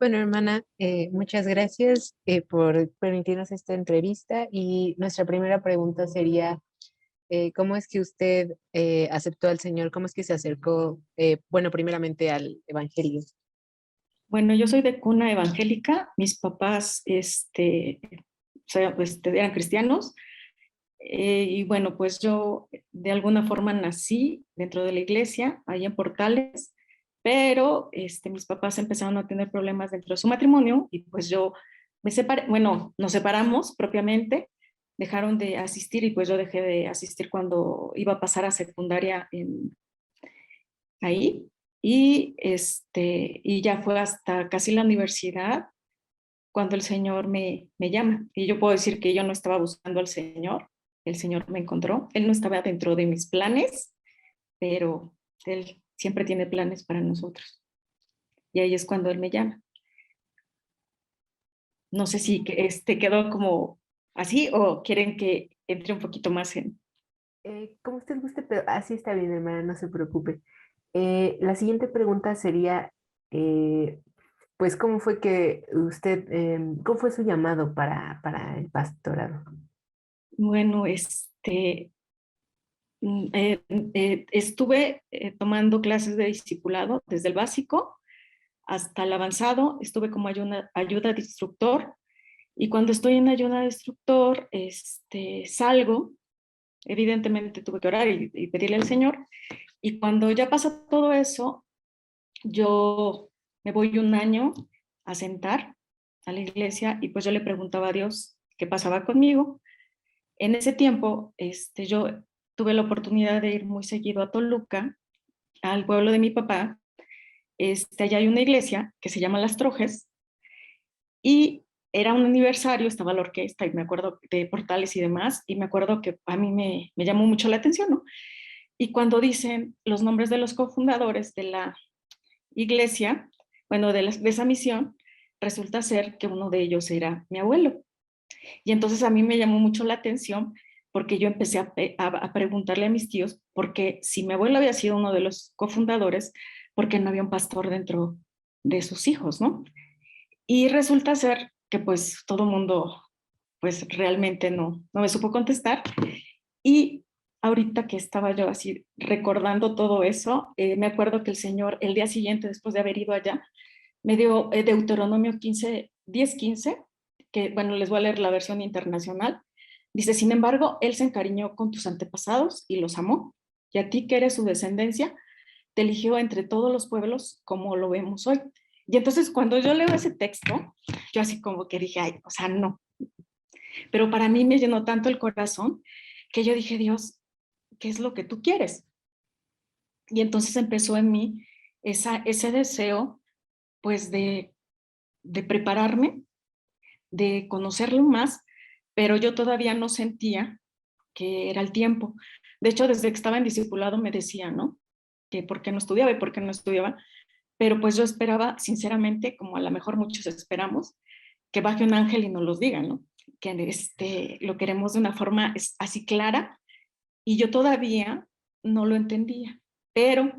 Bueno, hermana, muchas gracias por permitirnos esta entrevista y nuestra primera pregunta sería, ¿cómo es que usted aceptó al Señor? ¿Cómo es que se acercó, bueno, primeramente al Evangelio? Bueno, yo soy de cuna evangélica, mis papás eran cristianos, y bueno, pues yo de alguna forma nací dentro de la iglesia, ahí en Portales, pero mis papás empezaron a tener problemas dentro de su matrimonio y pues yo me separé, bueno, nos separamos propiamente, dejaron de asistir y pues yo dejé de asistir cuando iba a pasar a secundaria ahí. Y ya fue hasta casi la universidad cuando el Señor me llama. Y yo puedo decir que yo no estaba buscando al Señor, el Señor me encontró. Él no estaba dentro de mis planes, pero Él siempre tiene planes para nosotros. Y ahí es cuando Él me llama. No sé si quedó como así o quieren que entre un poquito más en... Como usted guste, pero así está bien, hermana, no se preocupe. La siguiente pregunta sería, eh, pues, ¿cómo fue que usted, cómo fue su llamado para el pastorado? Bueno, estuve tomando clases de discipulado desde el básico hasta el avanzado, estuve como ayuda de instructor y cuando estoy en ayuda de instructor, salgo, evidentemente tuve que orar y pedirle al Señor y cuando ya pasa todo eso, yo me voy un año a sentar a la iglesia y pues yo le preguntaba a Dios qué pasaba conmigo. En ese tiempo, yo tuve la oportunidad de ir muy seguido a Toluca, al pueblo de mi papá. Allá hay una iglesia que se llama Las Trojes y era un aniversario, estaba la orquesta y me acuerdo de Portales y demás, y me acuerdo que a mí me llamó mucho la atención, ¿no? Y cuando dicen los nombres de los cofundadores de la iglesia, bueno, de esa misión, resulta ser que uno de ellos era mi abuelo. Y entonces a mí me llamó mucho la atención porque yo empecé a preguntarle a mis tíos, porque si mi abuelo había sido uno de los cofundadores, ¿por qué no había un pastor dentro de sus hijos, no? Y resulta ser que pues todo mundo pues realmente no me supo contestar. Y ahorita que estaba yo así recordando todo eso, me acuerdo que el Señor el día siguiente, después de haber ido allá, me dio Deuteronomio 15, 10:15, que bueno, les voy a leer la versión internacional. Dice, sin embargo, Él se encariñó con tus antepasados y los amó, y a ti que eres su descendencia, te eligió entre todos los pueblos como lo vemos hoy. Y entonces cuando yo leo ese texto, yo así como que dije, ay, o sea, no. Pero para mí me llenó tanto el corazón que yo dije, Dios, ¿qué es lo que tú quieres? Y entonces empezó en mí ese deseo, pues, de prepararme, de conocerlo más, pero yo todavía no sentía que era el tiempo. De hecho, desde que estaba en discipulado me decía, ¿no? Que por qué no estudiaba y por qué no estudiaba, pero pues yo esperaba, sinceramente, como a lo mejor muchos esperamos, que baje un ángel y nos los diga, ¿no? Que lo queremos de una forma así clara y yo todavía no lo entendía, pero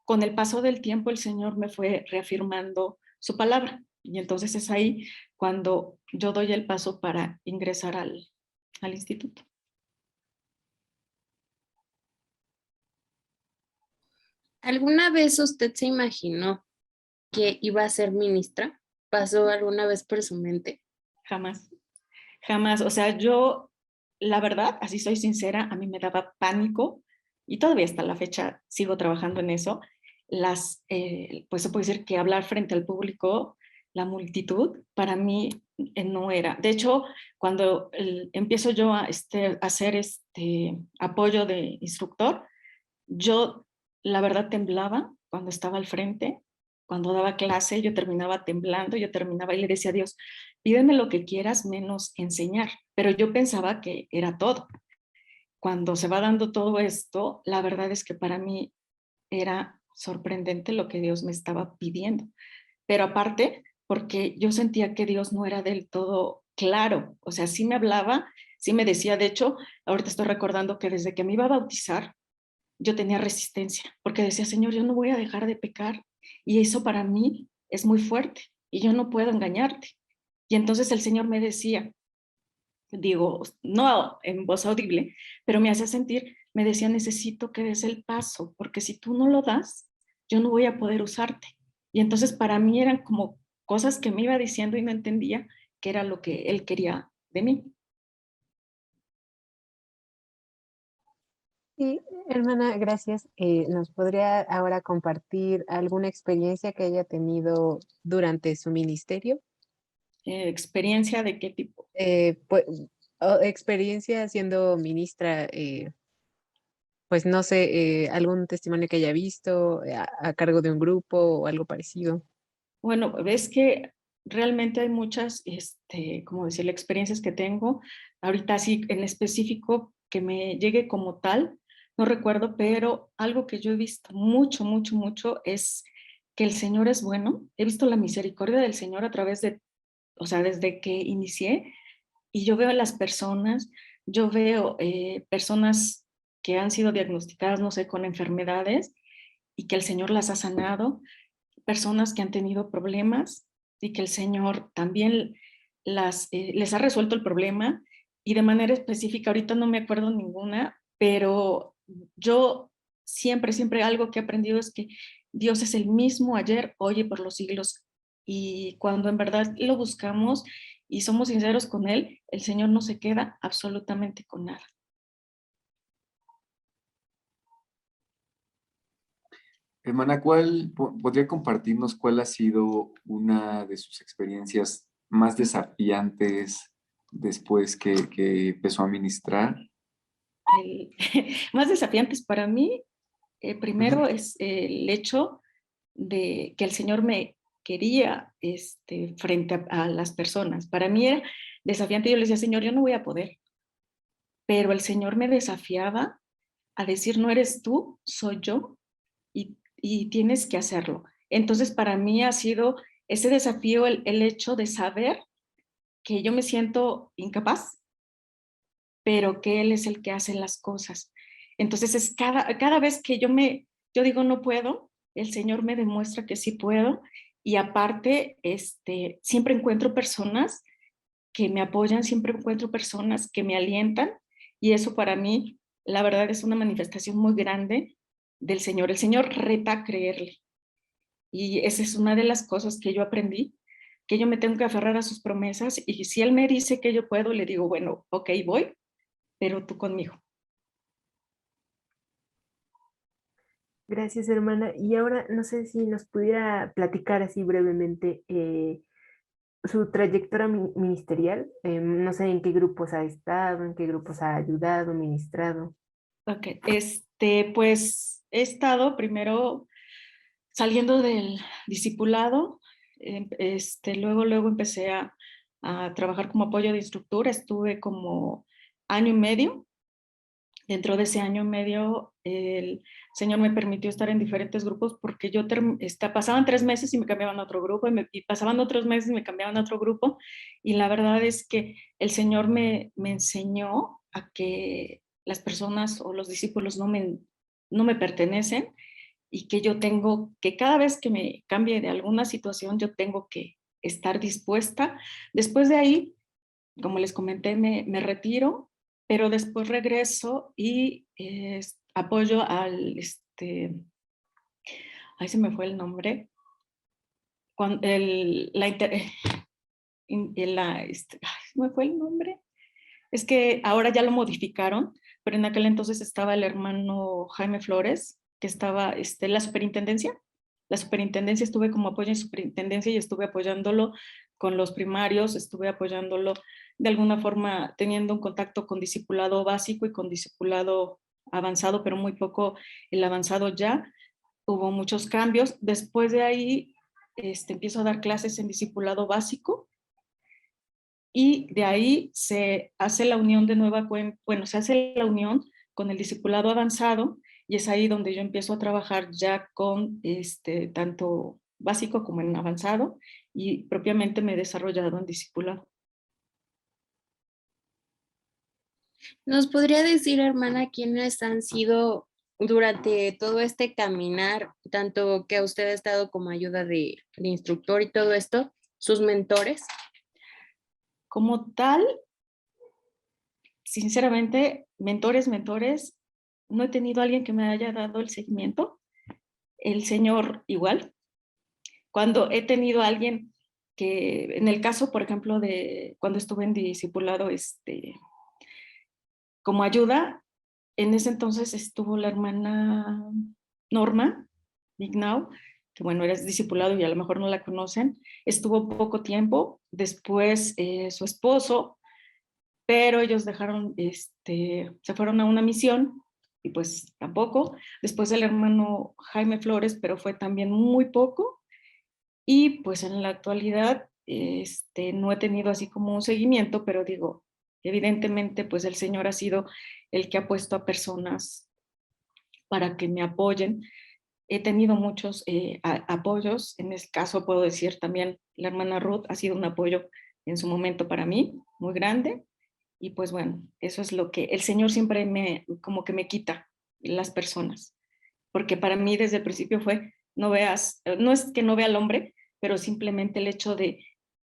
con el paso del tiempo el Señor me fue reafirmando su palabra y entonces es ahí cuando yo doy el paso para ingresar al instituto. ¿Alguna vez usted se imaginó que iba a ser ministra? ¿Pasó alguna vez por su mente? Jamás, jamás. O sea, yo, la verdad, así soy sincera, a mí me daba pánico y todavía hasta la fecha sigo trabajando en eso. Pues se puede decir que hablar frente al público, la multitud, para mí no era. De hecho, cuando empiezo yo a hacer apoyo de instructor, yo, la verdad, temblaba cuando estaba al frente, cuando daba clase, yo terminaba temblando, yo terminaba y le decía a Dios, pídeme lo que quieras menos enseñar, pero yo pensaba que era todo. Cuando se va dando todo esto, la verdad es que para mí era sorprendente lo que Dios me estaba pidiendo, pero aparte, porque yo sentía que Dios no era del todo claro, o sea, sí me hablaba, sí me decía, de hecho, ahorita estoy recordando que desde que me iba a bautizar, yo tenía resistencia, porque decía, Señor, yo no voy a dejar de pecar. Y eso para mí es muy fuerte. y yo no puedo engañarte. Y entonces el Señor me decía, digo, no en voz audible, pero me hacía sentir, me decía, necesito que des el paso, porque si tú no lo das, yo no voy a poder usarte. Y entonces para mí eran como cosas que me iba diciendo y no entendía qué era lo que Él quería de mí. Sí, hermana, gracias. ¿Nos podría ahora compartir alguna experiencia que haya tenido durante su ministerio? ¿Experiencia de qué tipo? Pues, experiencia siendo ministra, pues no sé, algún testimonio que haya visto a cargo de un grupo o algo parecido. Bueno, ves que realmente hay muchas, como decir, experiencias que tengo. Ahorita sí, en específico, que me llegue como tal, no recuerdo, pero algo que yo he visto mucho, mucho, mucho es que el Señor es bueno. He visto la misericordia del Señor a través de, o sea, desde que inicié, y yo veo a las personas, yo veo personas que han sido diagnosticadas, no sé, con enfermedades y que el Señor las ha sanado, personas que han tenido problemas y que el Señor también les ha resuelto el problema, y de manera específica, ahorita no me acuerdo ninguna, pero yo siempre, siempre algo que he aprendido es que Dios es el mismo ayer, hoy y por los siglos. Y cuando en verdad lo buscamos y somos sinceros con Él, el Señor no se queda absolutamente con nada. Hermana, podría compartirnos cuál ha sido una de sus experiencias más desafiantes después que empezó a ministrar? El, más desafiantes para mí, primero Ujú. es el hecho de que el Señor me quería frente a las personas. Para mí era desafiante. Yo le decía, Señor, yo no voy a poder, pero el Señor me desafiaba a decir, no eres tú, soy yo, y tienes que hacerlo. Entonces, para mí ha sido ese desafío el hecho de saber que yo me siento incapaz, pero que Él es el que hace las cosas. Entonces, es cada vez que yo digo no puedo, el Señor me demuestra que sí puedo, y aparte, siempre encuentro personas que me apoyan, siempre encuentro personas que me alientan, y eso para mí, la verdad, es una manifestación muy grande del Señor. El Señor reta a creerle, y esa es una de las cosas que yo aprendí, que yo me tengo que aferrar a sus promesas, y si Él me dice que yo puedo, le digo, bueno, ok, voy, pero tú conmigo. Gracias, hermana. Y ahora no sé si nos pudiera platicar así brevemente su trayectoria ministerial. No sé en qué grupos ha estado, en qué grupos ha ayudado, ministrado. Ok, pues he estado primero saliendo del discipulado, luego empecé a trabajar como apoyo de instructora, estuve como año y medio. Dentro de ese año y medio, el Señor me permitió estar en diferentes grupos, porque pasaban 3 meses y me cambiaban a otro grupo, y pasaban otros meses y me cambiaban a otro grupo, y la verdad es que el Señor me enseñó a que las personas o los discípulos no me pertenecen, y que yo tengo que, cada vez que me cambie de alguna situación, yo tengo que estar dispuesta. Después de ahí, como les comenté, me retiro, pero después regreso y apoyo ahí se me fue el nombre, cuando se me fue el nombre, es que ahora ya lo modificaron, pero en aquel entonces estaba el hermano Jaime Flores, que estaba la superintendencia, estuve como apoyo en superintendencia y estuve apoyándolo con los primarios, estuve apoyándolo de alguna forma, teniendo un contacto con discipulado básico y con discipulado avanzado, pero muy poco el avanzado ya. Hubo muchos cambios. Después de ahí, empiezo a dar clases en discipulado básico, y de ahí se hace la unión de nueva cuenta, bueno, se hace la unión con el discipulado avanzado, y es ahí donde yo empiezo a trabajar ya con tanto básico como en avanzado, y propiamente me he desarrollado en discipulado. ¿Nos podría decir, hermana, quiénes han sido durante todo este caminar, tanto que usted ha estado como ayuda de instructor y todo esto, sus mentores. Como tal, sinceramente, mentores, no he tenido a alguien que me haya dado el seguimiento. El Señor igual. Cuando he tenido a alguien que, en el caso, por ejemplo, de cuando estuve en discipulado, como ayuda, en ese entonces estuvo la hermana Norma Mignau, que bueno, era discipulado y a lo mejor no la conocen, estuvo poco tiempo, después su esposo, pero ellos dejaron, se fueron a una misión y pues tampoco, después el hermano Jaime Flores, pero fue también muy poco, y pues en la actualidad no he tenido así como un seguimiento, pero digo, evidentemente pues el Señor ha sido el que ha puesto a personas para que me apoyen. He tenido muchos apoyos, en este caso puedo decir también la hermana Ruth ha sido un apoyo en su momento para mí, muy grande, y pues bueno, eso es lo que el Señor siempre como que me quita las personas, porque para mí desde el principio fue, no es que no vea al hombre, pero simplemente el hecho de,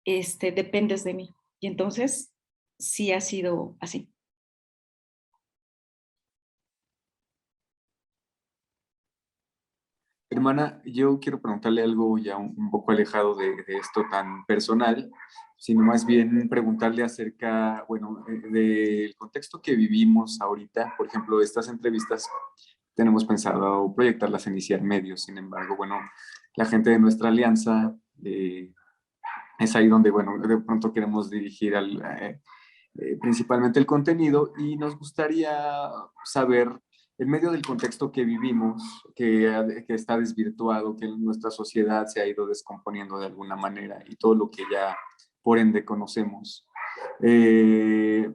dependes de mí, y entonces sí ha sido así. Hermana, yo quiero preguntarle algo ya un poco alejado de esto tan personal, sino más bien preguntarle acerca, bueno, del contexto que vivimos ahorita. Por ejemplo, estas entrevistas tenemos pensado proyectarlas en Iniciar Medios. Sin embargo, bueno, la gente de nuestra alianza es ahí donde, bueno, de pronto queremos dirigir principalmente el contenido, y nos gustaría saber, en medio del contexto que vivimos, que está desvirtuado, que nuestra sociedad se ha ido descomponiendo de alguna manera y todo lo que ya por ende conocemos. ¿Qué,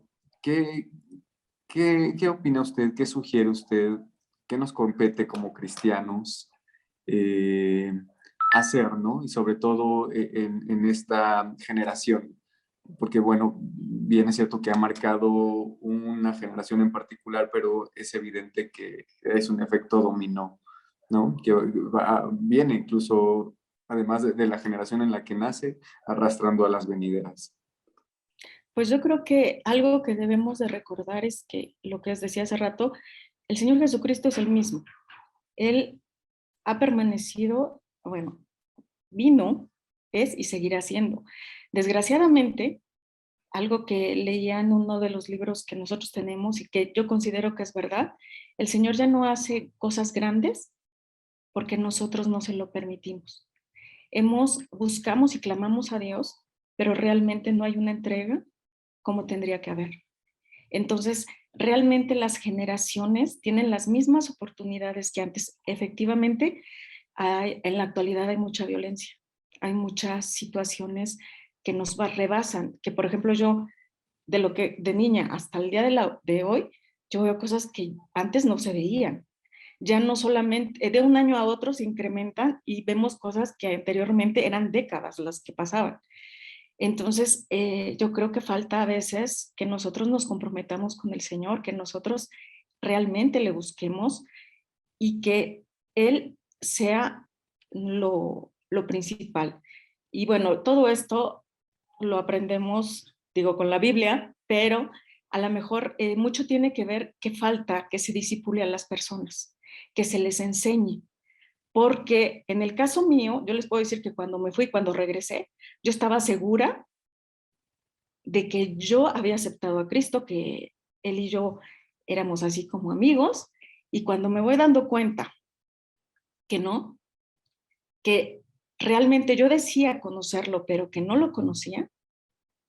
qué opina usted? ¿Qué sugiere usted? ¿Qué nos compete como cristianos hacer, ¿no? Y sobre todo en esta generación, porque bueno, bien es cierto que ha marcado una generación en particular, pero es evidente que es un efecto dominó, ¿no? Que viene incluso, además de la generación en la que nace, arrastrando a las venideras. Pues yo creo que algo que debemos de recordar es que lo que les decía hace rato, el Señor Jesucristo es el mismo. Él ha permanecido, bueno, vino, es y seguirá siendo. Desgraciadamente, algo que leía en uno de los libros que nosotros tenemos y que yo considero que es verdad, el Señor ya no hace cosas grandes porque nosotros no se lo permitimos. Buscamos y clamamos a Dios, pero realmente no hay una entrega como tendría que haber. Entonces, realmente las generaciones tienen las mismas oportunidades que antes. Efectivamente, en la actualidad hay mucha violencia, hay muchas situaciones que nos rebasan, que por ejemplo yo, de niña hasta el día de hoy, yo veo cosas que antes no se veían. Ya no solamente, de un año a otro se incrementan y vemos cosas que anteriormente eran décadas las que pasaban. Entonces, yo creo que falta a veces que nosotros nos comprometamos con el Señor, que nosotros realmente le busquemos y que Él sea lo principal. Y bueno, todo esto lo aprendemos, digo, con la Biblia, pero a lo mejor mucho tiene que ver que falta que se disipule a las personas, que se les enseñe. Porque en el caso mío, yo les puedo decir que cuando me fui, cuando regresé, yo estaba segura de que yo había aceptado a Cristo, que Él y yo éramos así como amigos, y cuando me voy dando cuenta que no, que realmente yo decía conocerlo, pero que no lo conocía,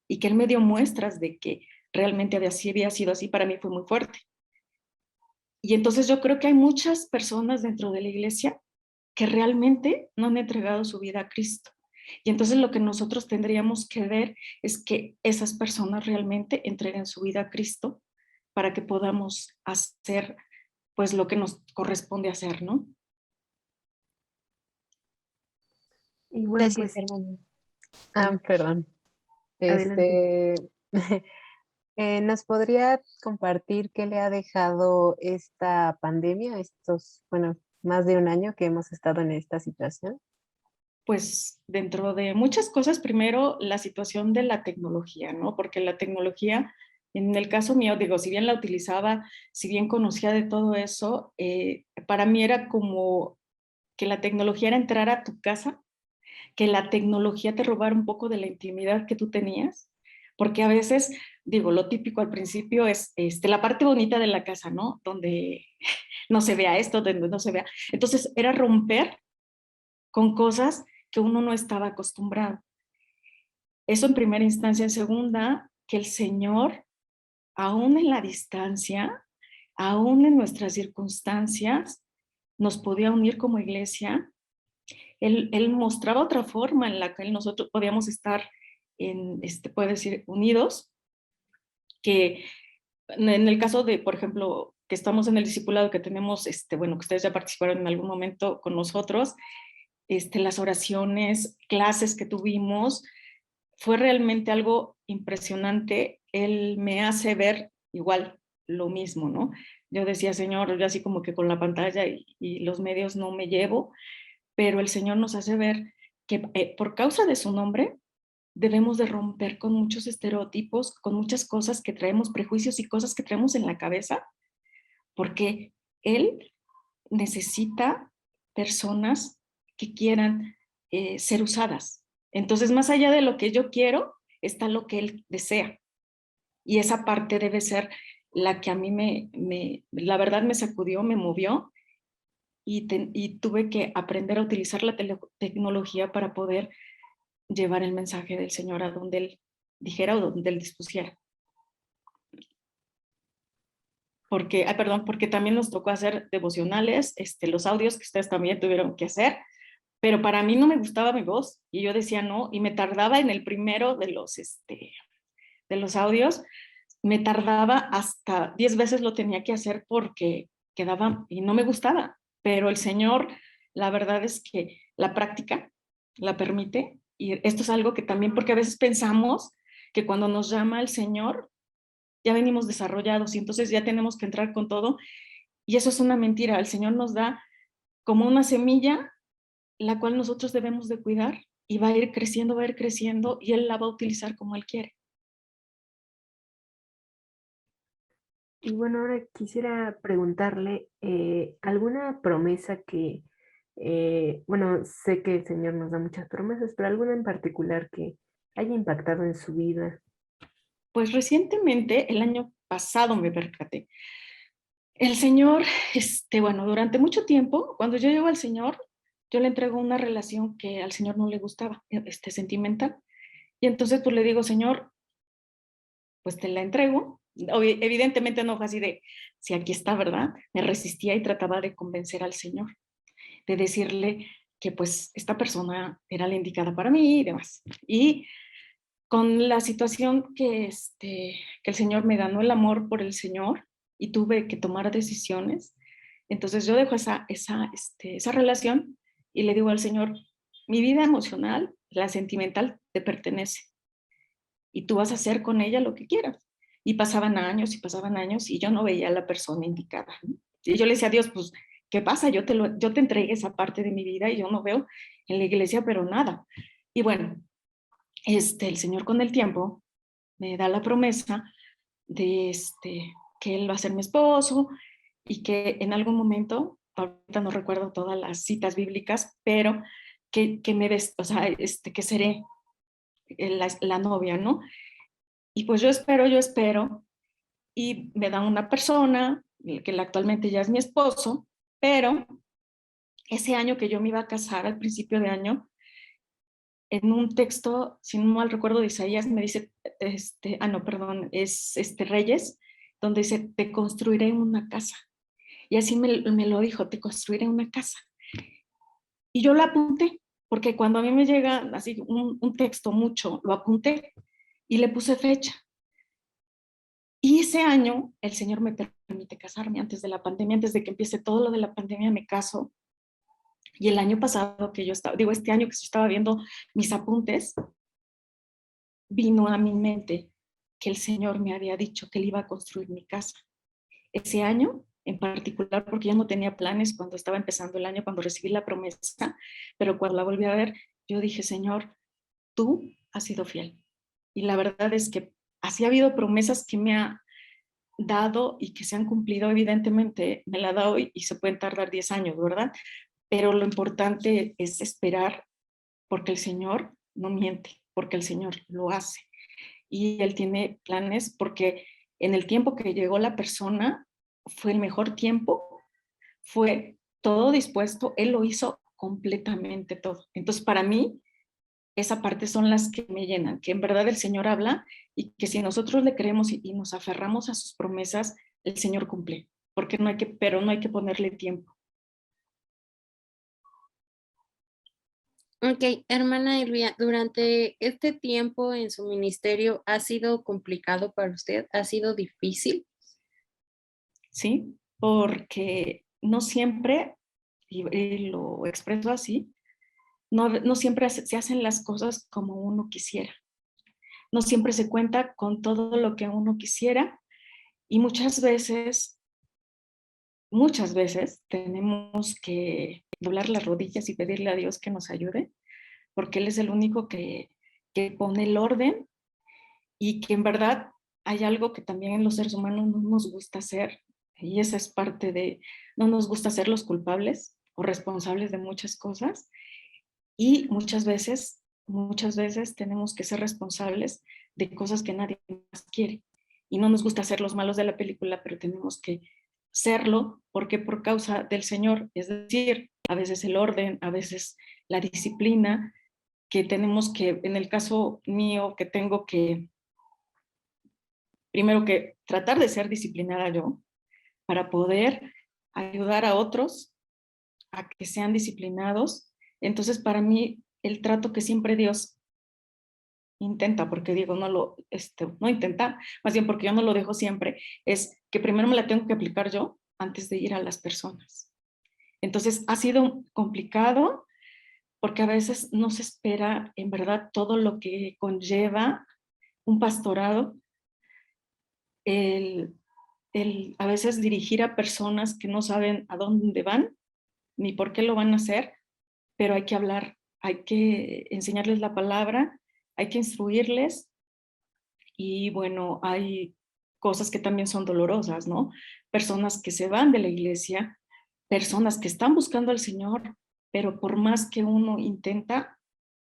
y que Él me dio muestras de que realmente había sido así, para mí fue muy fuerte. Y entonces yo creo que hay muchas personas dentro de la iglesia que realmente no han entregado su vida a Cristo. Y entonces lo que nosotros tendríamos que ver es que esas personas realmente entreguen su vida a Cristo para que podamos hacer pues lo que nos corresponde hacer, ¿no? Y bueno, Gracias, pues hermano. sí, Perdón. adelante. Este, ¿nos podría compartir qué le ha dejado esta pandemia, estos, bueno, más de un año que hemos estado en esta situación? Pues dentro de muchas cosas, primero la situación de la tecnología, ¿no? Porque la tecnología, en el caso mío, digo, si bien la utilizaba, si bien conocía de todo eso, para mí era como que la tecnología era entrar a tu casa, que la tecnología te robara un poco de la intimidad que tú tenías, porque a veces, digo, lo típico al principio es la parte bonita de la casa, ¿no? Donde no se vea esto, donde no se vea. Entonces era romper con cosas que uno no estaba acostumbrado. Eso en primera instancia. En segunda, que el Señor, aún en la distancia, aún en nuestras circunstancias, nos podía unir como iglesia. Él mostraba otra forma en la que nosotros podíamos estar, puede decir, unidos, que en el caso de, por ejemplo, que estamos en el discipulado, que tenemos, bueno, que ustedes ya participaron en algún momento con nosotros, las oraciones, clases que tuvimos, fue realmente algo impresionante. Él me hace ver igual lo mismo, ¿no? Yo decía, Señor, yo así como que con la pantalla y los medios no me llevo, pero el Señor nos hace ver que por causa de su nombre debemos de romper con muchos estereotipos, con muchas cosas que traemos, prejuicios y cosas que traemos en la cabeza, porque Él necesita personas que quieran ser usadas. Entonces, más allá de lo que yo quiero, está lo que Él desea. Y esa parte debe ser la que a mí la verdad me sacudió, me movió, y tuve que aprender a utilizar la tecnología para poder llevar el mensaje del Señor a donde Él dijera o donde Él dispusiera. Porque, perdón, porque también nos tocó hacer devocionales, los audios que ustedes también tuvieron que hacer, pero para mí no me gustaba mi voz y yo decía no, y me tardaba en el primero de los audios, me tardaba hasta 10 veces lo tenía que hacer porque quedaba y no me gustaba, pero el Señor, la verdad es que la práctica la permite, y esto es algo que también, porque a veces pensamos que cuando nos llama el Señor ya venimos desarrollados y entonces ya tenemos que entrar con todo, y eso es una mentira. El Señor nos da como una semilla la cual nosotros debemos de cuidar, y va a ir creciendo y Él la va a utilizar como Él quiere. Y bueno, ahora quisiera preguntarle alguna promesa que, bueno, sé que el Señor nos da muchas promesas, pero alguna en particular que haya impactado en su vida. Pues recientemente, el año pasado me percaté. El Señor, bueno, durante mucho tiempo, cuando yo llego al Señor, yo le entrego una relación que al Señor no le gustaba, sentimental. Y entonces pues le digo, Señor, pues te la entrego. Evidentemente no fue así de, si aquí está, ¿verdad? Me resistía y trataba de convencer al Señor, de decirle que pues esta persona era la indicada para mí y demás. Y con la situación que el Señor me ganó el amor por el Señor y tuve que tomar decisiones, entonces yo dejo esa relación y le digo al Señor, mi vida emocional, la sentimental, te pertenece y tú vas a hacer con ella lo que quieras. Y pasaban años y yo no veía a la persona indicada, ¿no? Y yo le decía a Dios, pues, ¿qué pasa? Yo te entregué esa parte de mi vida y yo no veo en la iglesia, pero nada. Y bueno, el Señor con el tiempo me da la promesa de que Él va a ser mi esposo y que en algún momento, ahorita no recuerdo todas las citas bíblicas, pero que me ves, o sea, que seré la novia, ¿no? Y pues yo espero, y me da una persona, que actualmente ya es mi esposo, pero ese año que yo me iba a casar, al principio de año, en un texto, si no mal recuerdo, de Isaías, me dice, no, perdón, es Reyes, donde dice, te construiré una casa. Y así me lo dijo, te construiré una casa. Y yo lo apunté, porque cuando a mí me llega así un texto mucho, lo apunté y le puse fecha. Y ese año el Señor me permite casarme antes de la pandemia, antes de que empiece todo lo de la pandemia, me caso. Y el año pasado que yo estaba, digo, este año que yo estaba viendo mis apuntes, vino a mi mente que el Señor me había dicho que Él iba a construir mi casa. Ese año en particular, porque yo no tenía planes cuando estaba empezando el año, cuando recibí la promesa, pero cuando la volví a ver, yo dije, Señor, tú has sido fiel. Y la verdad es que así ha habido promesas que me ha dado y que se han cumplido. Evidentemente me la da hoy y se pueden tardar 10 años, ¿verdad? Pero lo importante es esperar, porque el Señor no miente, porque el Señor lo hace. Y Él tiene planes, porque en el tiempo que llegó la persona fue el mejor tiempo, fue todo dispuesto, Él lo hizo completamente todo. Entonces, para mí, esa parte son las que me llenan, que en verdad el Señor habla y que si nosotros le creemos y nos aferramos a sus promesas, el Señor cumple, porque no hay que, pero no hay que ponerle tiempo. Ok, hermana Elvia, durante este tiempo en su ministerio, ¿ha sido complicado para usted? ¿Ha sido difícil? ¿Sí? Porque no siempre, y lo expreso así, no siempre se hacen las cosas como uno quisiera. No siempre se cuenta con todo lo que uno quisiera y muchas veces tenemos que doblar las rodillas y pedirle a Dios que nos ayude, porque Él es el único que pone el orden y que en verdad hay algo que también en los seres humanos no nos gusta hacer, y esa es parte de, no nos gusta ser los culpables o responsables de muchas cosas, y muchas veces tenemos que ser responsables de cosas que nadie más quiere. Y no nos gusta ser los malos de la película, pero tenemos que serlo porque por causa del Señor, es decir, a veces el orden, a veces la disciplina, que tenemos que, en el caso mío, que tengo que, primero que tratar de ser disciplinada yo, para poder ayudar a otros a que sean disciplinados. Entonces, para mí, el trato que siempre Dios intenta, porque digo, no intenta, más bien porque yo no lo dejo siempre, es que primero me la tengo que aplicar yo antes de ir a las personas. Entonces, ha sido complicado porque a veces no se espera en verdad todo lo que conlleva un pastorado, el, a veces dirigir a personas que no saben a dónde van ni por qué lo van a hacer, pero hay que hablar, hay que enseñarles la palabra, hay que instruirles y bueno, hay cosas que también son dolorosas, ¿no? Personas que se van de la iglesia, personas que están buscando al Señor, pero por más que uno intenta,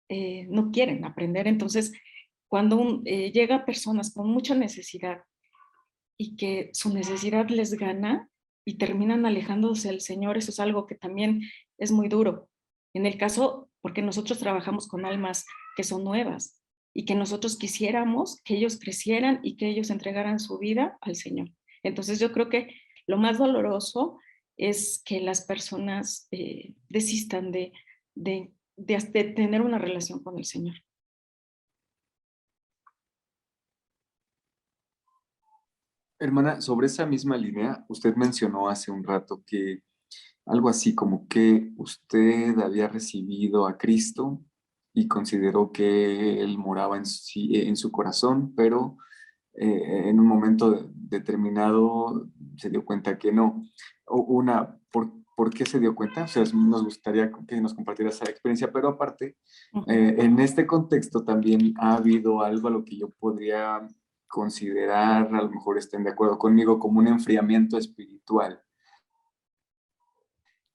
no quieren aprender. Entonces, cuando llega personas con mucha necesidad y que su necesidad les gana y terminan alejándose del Señor, eso es algo que también es muy duro. En el caso, porque nosotros trabajamos con almas que son nuevas y que nosotros quisiéramos que ellos crecieran y que ellos entregaran su vida al Señor. Entonces yo creo que lo más doloroso es que las personas desistan de tener una relación con el Señor. Hermana, sobre esa misma línea, usted mencionó hace un rato que algo así como que usted había recibido a Cristo y consideró que Él moraba en su corazón, pero en un momento determinado se dio cuenta que no. ¿Por qué se dio cuenta? O sea, nos gustaría que nos compartiera esa experiencia, pero aparte, en este contexto también ha habido algo a lo que yo podría considerar, a lo mejor estén de acuerdo conmigo, como un enfriamiento espiritual.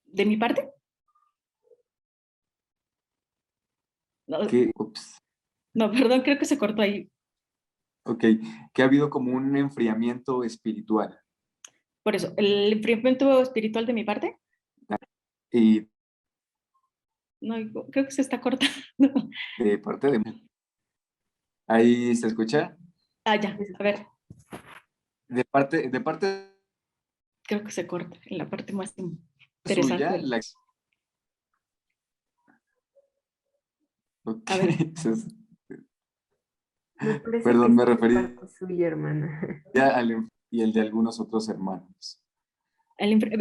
¿De mi parte? No, Ups, no, perdón, creo que se cortó ahí. ok, que ha habido como un enfriamiento espiritual. Por eso, el enfriamiento espiritual de mi parte, Y no, creo que se está cortando. de parte de... ¿Ahí se escucha? Ah, ya, a ver, De parte creo que se corta en la parte más suya, interesante. ok, A ver, Me parece que perdón, es me por refería parte suya, hermana. y el de algunos otros hermanos.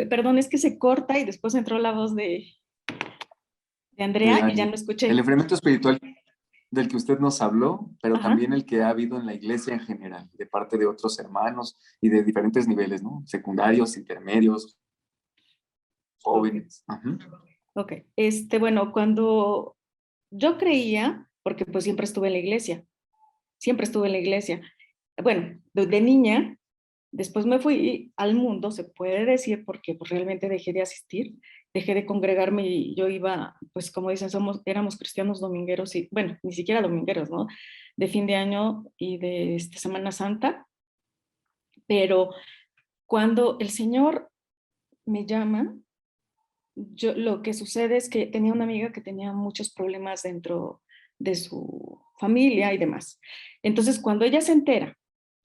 perdón, es que se corta y después entró la voz de De Andrea y ya alguien. no El escuché. enfriamiento espiritual del que usted nos habló, pero Ajá, también el que ha habido en la iglesia en general, de parte de otros hermanos y de diferentes niveles, ¿no? Secundarios, intermedios, ok, jóvenes. Ajá. ok. Bueno, cuando yo creía, porque pues siempre estuve en la iglesia, siempre estuve en la iglesia. Bueno, de niña, después me fui al mundo, se puede decir, porque pues, realmente dejé de asistir, dejé de congregarme y yo iba, pues como dicen, éramos cristianos domingueros y, bueno, ni siquiera domingueros, ¿no? De fin de año y de Semana Santa. Pero cuando el Señor me llama, lo que sucede es que tenía una amiga que tenía muchos problemas dentro de su familia y demás. Entonces, cuando ella se entera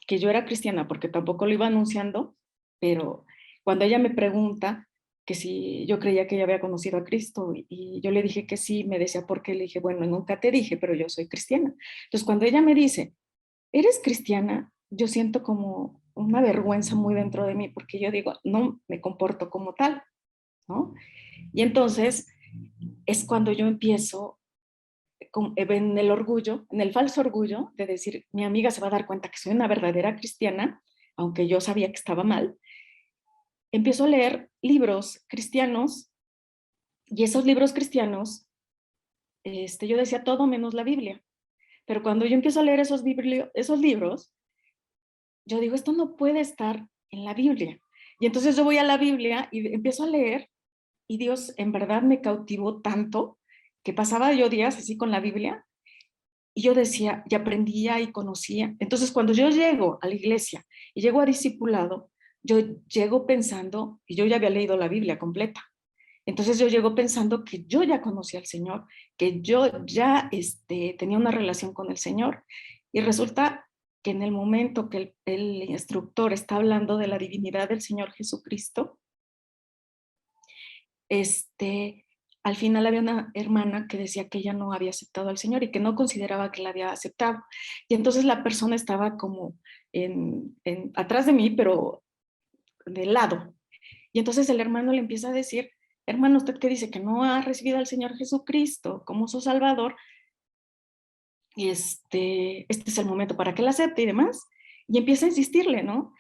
que yo era cristiana, porque tampoco lo iba anunciando, pero cuando ella me pregunta que si yo creía que ella había conocido a Cristo y yo le dije que sí, me decía, ¿por qué? Le dije, bueno, nunca te dije, pero yo soy cristiana. Entonces, cuando ella me dice, ¿eres cristiana? Yo siento como una vergüenza muy dentro de mí, porque yo digo, no me comporto como tal, ¿no? Y entonces es cuando yo empiezo en el orgullo, en el falso orgullo de decir, mi amiga se va a dar cuenta que soy una verdadera cristiana, aunque yo sabía que estaba mal. Empiezo a leer libros cristianos y esos libros cristianos, yo decía todo menos la Biblia. Pero cuando yo empiezo a leer esos libros, yo digo, esto no puede estar en la Biblia. Y entonces yo voy a la Biblia y empiezo a leer y Dios en verdad me cautivó tanto que pasaba yo días así con la Biblia y yo decía, y aprendía y conocía. Entonces cuando yo llego a la iglesia y llego a discipulado, yo llego pensando, y yo ya había leído la Biblia completa, entonces yo llego pensando que yo ya conocía al Señor, que yo ya tenía una relación con el Señor. Y resulta que en el momento que el instructor está hablando de la divinidad del Señor Jesucristo, al final había una hermana que decía que ella no había aceptado al Señor y que no consideraba que la había aceptado. Y entonces la persona estaba como atrás de mí, pero de lado. Y entonces el hermano le empieza a decir, hermano, usted que dice que no ha recibido al Señor Jesucristo como su Salvador, y este es el momento para que la acepte y demás. Y empieza a insistirle, ¿no?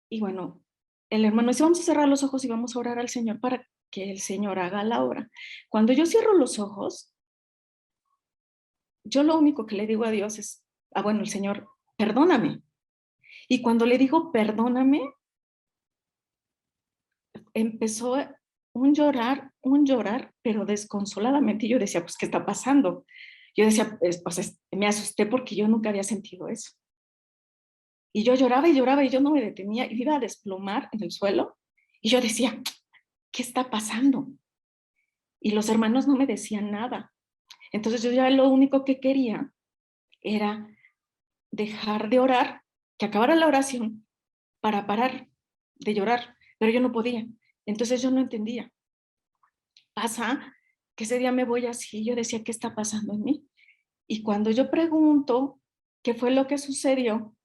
Y bueno, el hermano dice, vamos a cerrar los ojos y vamos a orar al Señor para que el Señor haga la obra. Cuando yo cierro los ojos, yo lo único que le digo a Dios es, bueno, el Señor, perdóname. Y cuando le digo perdóname, empezó un llorar, pero desconsoladamente. Y yo decía, pues, ¿qué está pasando? Yo decía, pues, me asusté porque yo nunca había sentido eso. Y yo lloraba y yo no me detenía y iba a desplomar en el suelo. Y yo decía, ¿qué está pasando? Y los hermanos no me decían nada. Entonces yo ya lo único que quería era dejar de orar, que acabara la oración para parar de llorar, pero yo no podía. Entonces yo no entendía. Pasa que ese día me voy así, yo decía, ¿qué está pasando en mí? Y cuando yo pregunto qué fue lo que sucedió,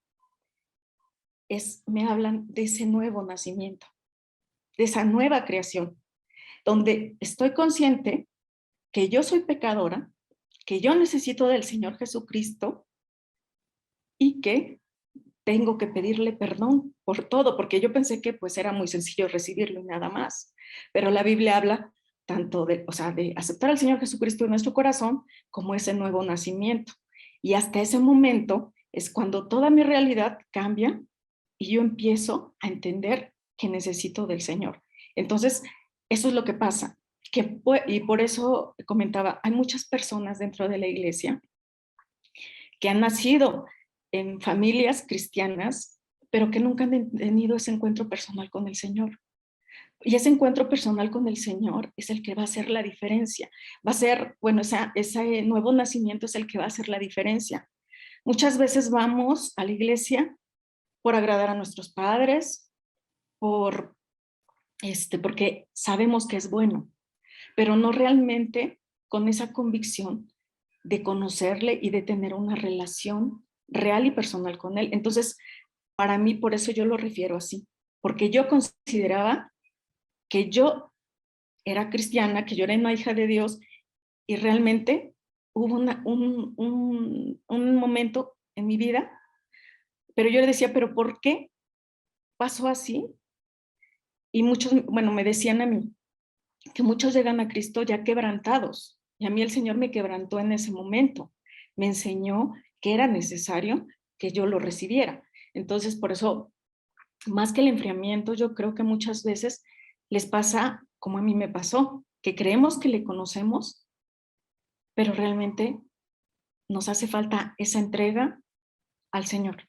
me hablan de ese nuevo nacimiento, de esa nueva creación, donde estoy consciente que yo soy pecadora, que yo necesito del Señor Jesucristo y que tengo que pedirle perdón por todo, porque yo pensé que pues era muy sencillo recibirlo y nada más. Pero la Biblia habla tanto de aceptar al Señor Jesucristo en nuestro corazón como ese nuevo nacimiento. Y hasta ese momento es cuando toda mi realidad cambia y yo empiezo a entender que necesito del Señor. Entonces, eso es lo que pasa. Y por eso comentaba, hay muchas personas dentro de la iglesia que han nacido en familias cristianas, pero que nunca han tenido ese encuentro personal con el Señor. Y ese encuentro personal con el Señor es el que va a hacer la diferencia. Va a ser, bueno, ese nuevo nacimiento es el que va a hacer la diferencia. Muchas veces vamos a la iglesia por agradar a nuestros padres, porque sabemos que es bueno, pero no realmente con esa convicción de conocerle y de tener una relación real y personal con él. Entonces, para mí, por eso yo lo refiero así, porque yo consideraba que yo era cristiana, que yo era una hija de Dios y realmente hubo un momento en mi vida, pero yo le decía, ¿pero por qué pasó así? Y muchos, bueno, me decían a mí que muchos llegan a Cristo ya quebrantados, Y a mí el Señor me quebrantó en ese momento, me enseñó que era necesario que yo lo recibiera. Entonces, por eso, más que el enfriamiento, yo creo que muchas veces les pasa como a mí me pasó, que creemos que le conocemos, pero realmente nos hace falta esa entrega al Señor.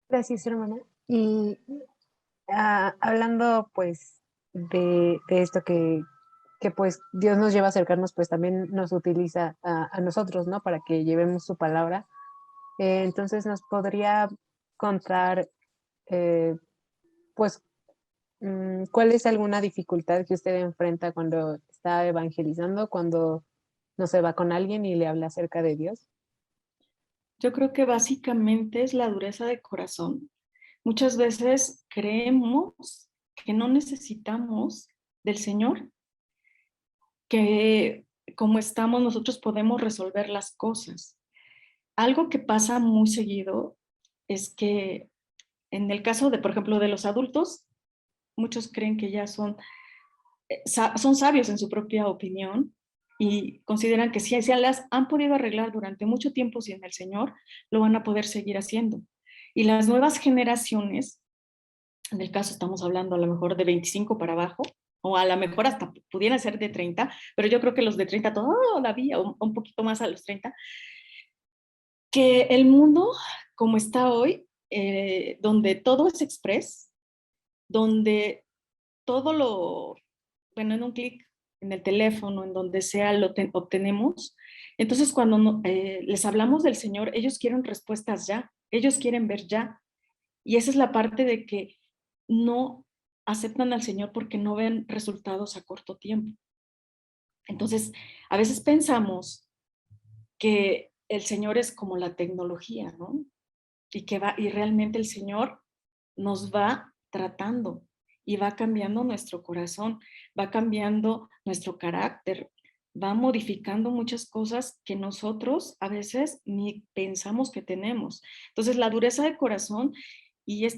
Gracias, hermana. Y hablando pues de esto que pues Dios nos lleva a acercarnos, pues también nos utiliza a nosotros, ¿no? Para que llevemos su palabra. Entonces nos podría contar, pues, ¿cuál es alguna dificultad que usted enfrenta cuando está evangelizando, cuando no se va con alguien y le habla acerca de Dios? Yo creo que básicamente es la dureza de corazón. Muchas veces creemos que no necesitamos del Señor, que como estamos nosotros podemos resolver las cosas. Algo que pasa muy seguido es que en el caso de, por ejemplo, de los adultos, muchos creen que ya son sabios en su propia opinión y consideran que si se las han podido arreglar durante mucho tiempo sin el Señor, lo van a poder seguir haciendo. Y las nuevas generaciones, en el caso estamos hablando a lo mejor de 25 para abajo, o a lo mejor hasta pudieran ser de 30, pero yo creo que los de 30 todavía, un poquito más a los 30, que el mundo como está hoy, donde todo es express, donde todo lo, bueno, en un clic en el teléfono, en donde sea, lo obtenemos. Entonces, cuando les hablamos del Señor, ellos quieren respuestas ya, ellos quieren ver ya. Y esa es la parte de que no aceptan al Señor porque no ven resultados a corto tiempo. Entonces, a veces pensamos que el Señor es como la tecnología, ¿no? Y realmente el Señor nos va tratando y va cambiando nuestro corazón, va cambiando nuestro carácter, va modificando muchas cosas que nosotros a veces ni pensamos que tenemos. Entonces, la dureza de corazón y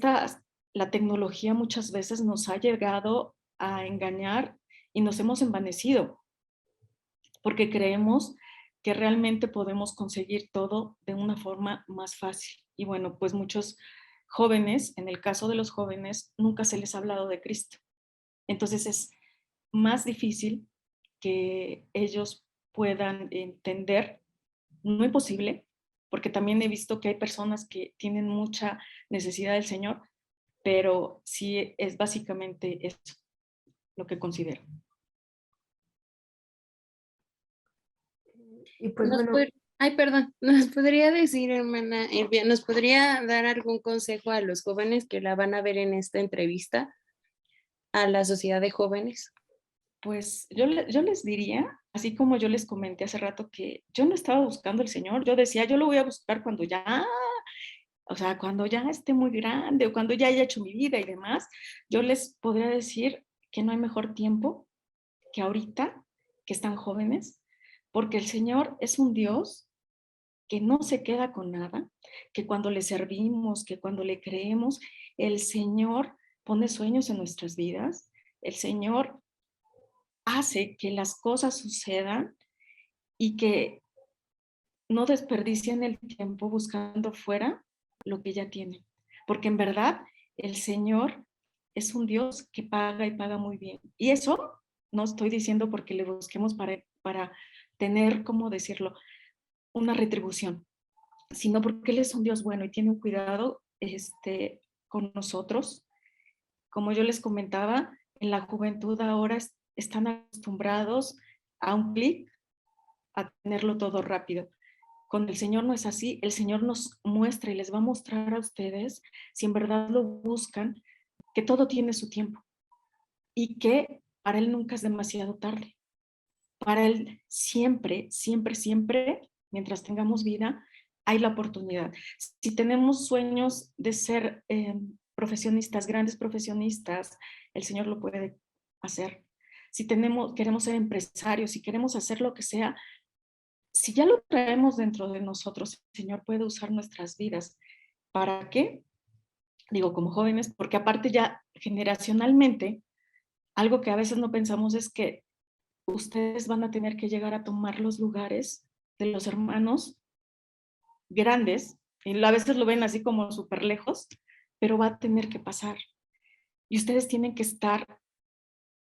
la tecnología muchas veces nos ha llegado a engañar y nos hemos envanecido porque creemos que realmente podemos conseguir todo de una forma más fácil. Y bueno, pues muchos jóvenes, en el caso de los jóvenes, nunca se les ha hablado de Cristo. Entonces es más difícil que ellos puedan entender, no imposible, porque también he visto que hay personas que tienen mucha necesidad del Señor, pero sí es básicamente eso lo que considero. Y pues Nos bueno, Ay, perdón, ¿nos podría decir, hermana Elvia, nos podría dar algún consejo a los jóvenes que la van a ver en esta entrevista a la sociedad de jóvenes? Pues yo les diría, así como yo les comenté hace rato, que yo no estaba buscando al Señor, yo decía, yo lo voy a buscar cuando ya, o sea, cuando ya esté muy grande o cuando ya haya hecho mi vida y demás. Yo les podría decir que no hay mejor tiempo que ahorita, que están jóvenes, porque el Señor es un Dios que no se queda con nada, que cuando le servimos, que cuando le creemos, el Señor pone sueños en nuestras vidas, el Señor hace que las cosas sucedan y que no desperdicien el tiempo buscando fuera lo que ya tienen. Porque en verdad el Señor es un Dios que paga y paga muy bien. Y eso no estoy diciendo porque le busquemos para tener, ¿cómo decirlo?, una retribución, sino porque Él es un Dios bueno y tiene un cuidado con nosotros. Como yo les comentaba, en la juventud ahora están acostumbrados a un clic, a tenerlo todo rápido. Con el Señor no es así. El Señor nos muestra y les va a mostrar a ustedes, si en verdad lo buscan, que todo tiene su tiempo y que para Él nunca es demasiado tarde. Para Él siempre, siempre, siempre, mientras tengamos vida, hay la oportunidad. Si tenemos sueños de ser profesionistas, grandes profesionistas, el Señor lo puede hacer. Si queremos ser empresarios, si queremos hacer lo que sea, si ya lo traemos dentro de nosotros, el Señor puede usar nuestras vidas. ¿Para qué? Digo, como jóvenes, porque aparte ya generacionalmente algo que a veces no pensamos es que ustedes van a tener que llegar a tomar los lugares de los hermanos grandes, y a veces lo ven así como súper lejos, pero va a tener que pasar. Y ustedes tienen que estar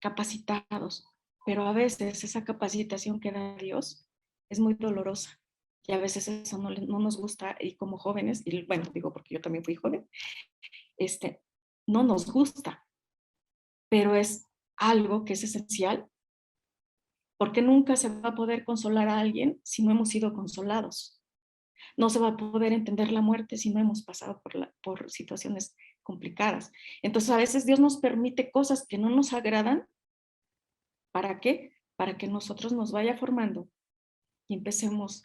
capacitados, pero a veces esa capacitación que da Dios es muy dolorosa. Y a veces eso no nos gusta, y como jóvenes, y bueno, digo porque yo también fui joven, no nos gusta, pero es algo que es esencial, porque nunca se va a poder consolar a alguien si no hemos sido consolados. No se va a poder entender la muerte si no hemos pasado por situaciones complicadas. Entonces a veces Dios nos permite cosas que no nos agradan. ¿Para qué? Para que nosotros nos vaya formando y empecemos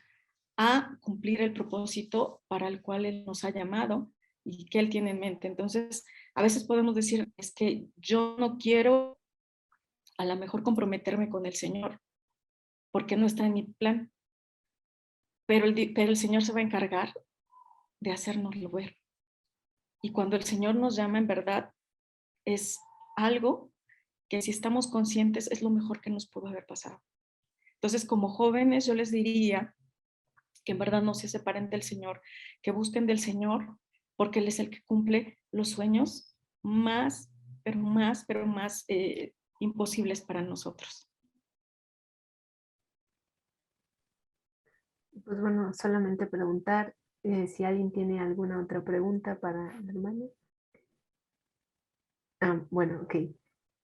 a cumplir el propósito para el cual Él nos ha llamado y que Él tiene en mente. Entonces, a veces podemos decir, es que yo no quiero a lo mejor comprometerme con el Señor, porque no está en mi plan, pero el Señor se va a encargar de hacérnoslo ver. Y cuando el Señor nos llama, en verdad, es algo que si estamos conscientes es lo mejor que nos pudo haber pasado. Entonces, como jóvenes, yo les diría que en verdad no se separen del Señor, que busquen del Señor, porque Él es el que cumple los sueños más, pero más imposibles para nosotros. Pues bueno, solamente preguntar si alguien tiene alguna otra pregunta para la hermana. Bueno, ok.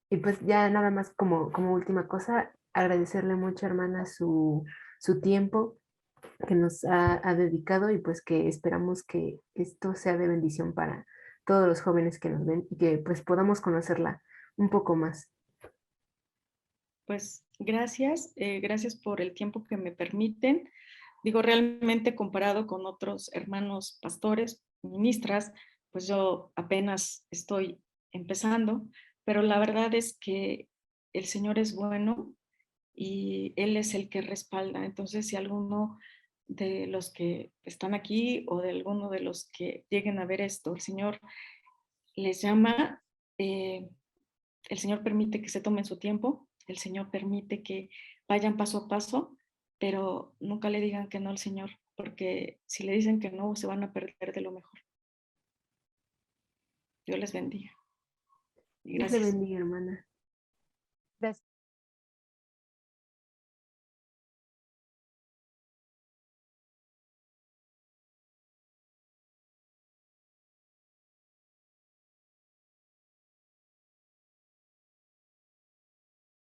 Y pues ya nada más como última cosa, agradecerle mucho, hermana, su tiempo que nos ha dedicado y pues que esperamos que esto sea de bendición para todos los jóvenes que nos ven y que pues podamos conocerla un poco más. Pues gracias, gracias por el tiempo que me permiten. Digo, realmente comparado con otros hermanos pastores, ministras, pues yo apenas estoy empezando, pero la verdad es que el Señor es bueno y Él es el que respalda. Entonces, si alguno de los que están aquí o de alguno de los que lleguen a ver esto, el Señor les llama, el Señor permite que se tomen su tiempo, el Señor permite que vayan paso a paso, pero nunca le digan que no al Señor, porque si le dicen que no, se van a perder de lo mejor. Dios les bendiga. Y Dios le gracias. bendiga, hermana. Gracias.